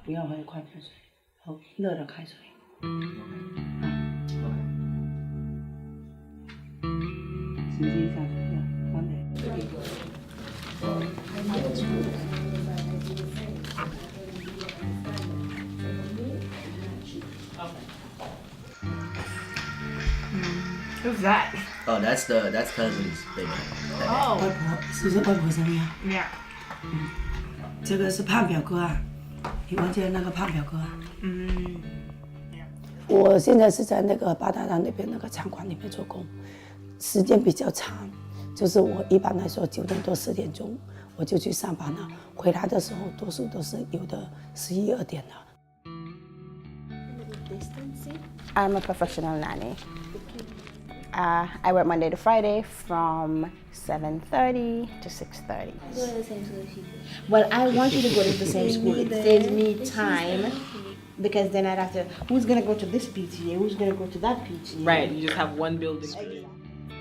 不要喝矿泉水，喝热的开水。实际上是好的。Who's that? Oh, that's cousin's baby. Oh. 外婆是不是外婆生日啊？ Yeah. 这个是胖表哥啊，你忘记了那个胖表哥啊？我现在是在那个八达岭那边那个餐馆里面做工，时间比较长，就是我一般来说9点多10点钟我就去上班了，回来的时候多数都是有的11、2点了。I'm a professional nanny. I work Monday to Friday from 7:30 to 6:30. Go to the same school as she did. Well, I want you to go to the same school. It saves me time because then I'd have to. Who's gonna go to this PTA? Who's gonna go to that PTA? Right, you just have one building.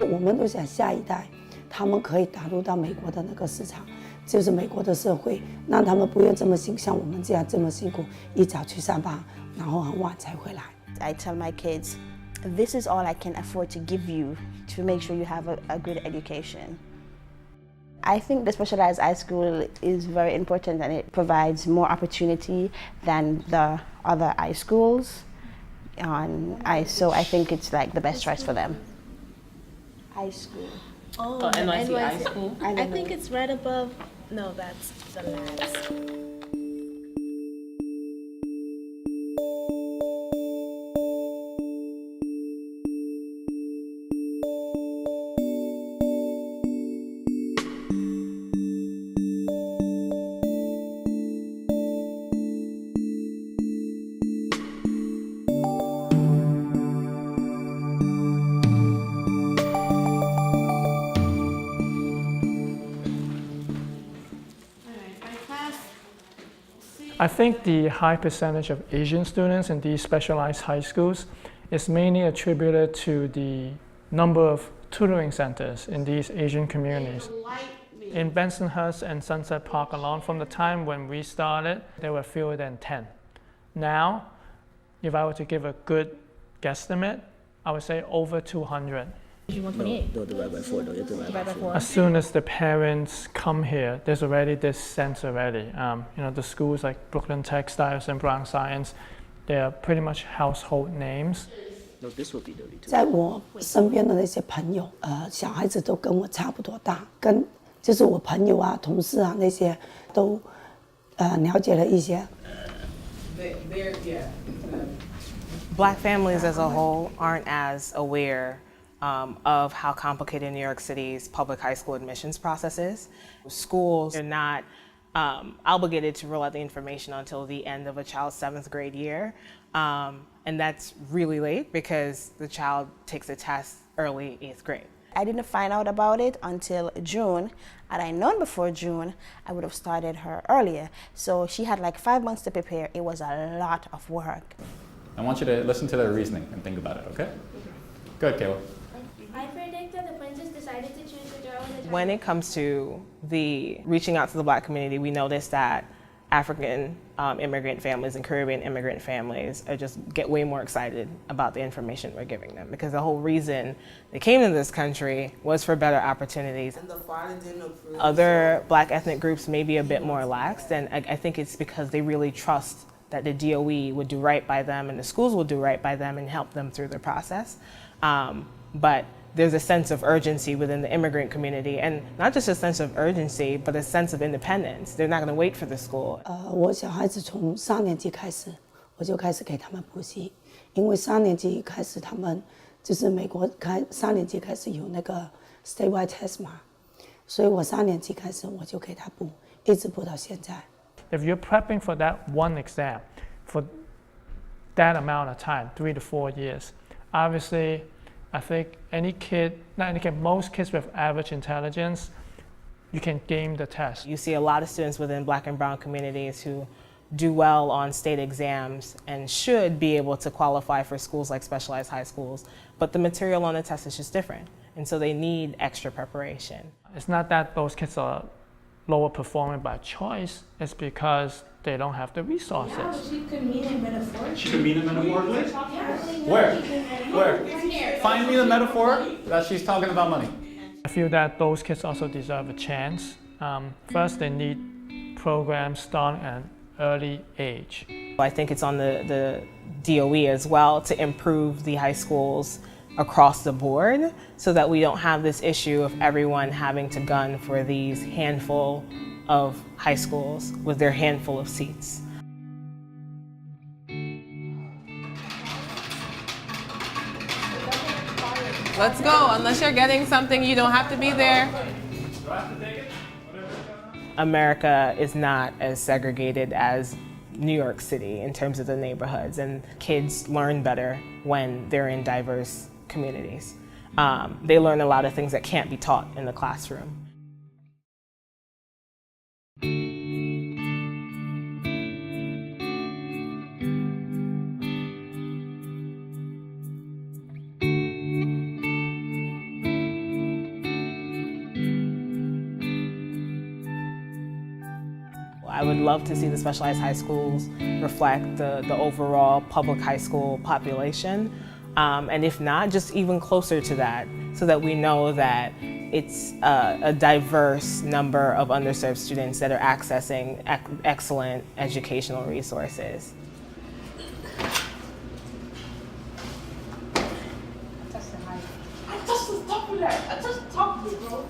我们都想下一代，他们可以打入到美国的那个市场，就是美国的社会，让他们不用这么像我们这样这么辛苦，一早去上班，然后很晚才回来。I tell my kids, this is all I can afford to give you to make sure you have a good education. I think the specialized high school is very important and it provides more opportunity than the other high schools. So I think it's like the best choice for them. High school. Oh, NYC High School? I think it's right above. No, that's the last. I think the high percentage of Asian students in these specialized high schools is mainly attributed to the number of tutoring centers in these Asian communities. In Bensonhurst and Sunset Park alone, from the time when we started, there were fewer than 10. Now, if I were to give a good guesstimate, I would say over 200. No, divide by 4 though. You divide by 4. As soon as the parents come here, there's already this sense already. The schools like Brooklyn Textiles and Brown Science, they are pretty much household names. No, this will be dirty too. 在我身边的那些朋友，小孩子都跟我差不多大，就是我朋友啊、同事啊那些都了解了一些。Black families as a whole aren't as aware of how complicated New York City's public high school admissions process is. Schools are not obligated to roll out the information until the end of a child's 7th grade year. And that's really late because the child takes a test early 8th grade. I didn't find out about it until June. Had I known before June, I would have started her earlier. So she had like 5 months to prepare. It was a lot of work. I want you to listen to their reasoning and think about it, okay? Good, Kayla. I predict that the princess decided to choose the girl in the When it comes to the reaching out to the Black community, we noticed that African immigrant families and Caribbean immigrant families get way more excited about the information we're giving them, because the whole reason they came to this country was for better opportunities. Other Black ethnic groups may be a bit more lax, and I think it's because they really trust that the DOE would do right by them and the schools will do right by them and help them through the process. But there's a sense of urgency within the immigrant community, and not just a sense of urgency, but a sense of independence. They're not going to wait for the school. 我小孩子从3年级开始，我就开始给他们补习，因为3年级开始他们就是美国3年级开始有那个 statewide test 嘛，所以我3年级开始我就给他补，一直补到现在。If you're prepping for that one exam for that amount of time, 3 to 4 years, obviously, I think most kids with average intelligence, you can game the test. You see a lot of students within Black and brown communities who do well on state exams and should be able to qualify for schools like specialized high schools, but the material on the test is just different, and so they need extra preparation. It's not that those kids are lower performing by choice, it's because they don't have the resources. Yeah, she could mean it metaphorically. She could mean it metaphorically? Yeah. Where? Find me the metaphor that she's talking about money. I feel that those kids also deserve a chance. First, they need programs starting at an early age. I think it's on the DOE as well to improve the high schools across the board so that we don't have this issue of everyone having to gun for these handful of high schools with their handful of seats. Let's go. Unless you're getting something, you don't have to be there. America is not as segregated as New York City in terms of the neighborhoods, and kids learn better when they're in diverse communities. They learn a lot of things that can't be taught in the classroom. I would love to see the specialized high schools reflect the overall public high school population. And if not, just even closer to that, so that we know that it's a diverse number of underserved students that are accessing excellent educational resources. I touched the top of that. I just talked to you, bro.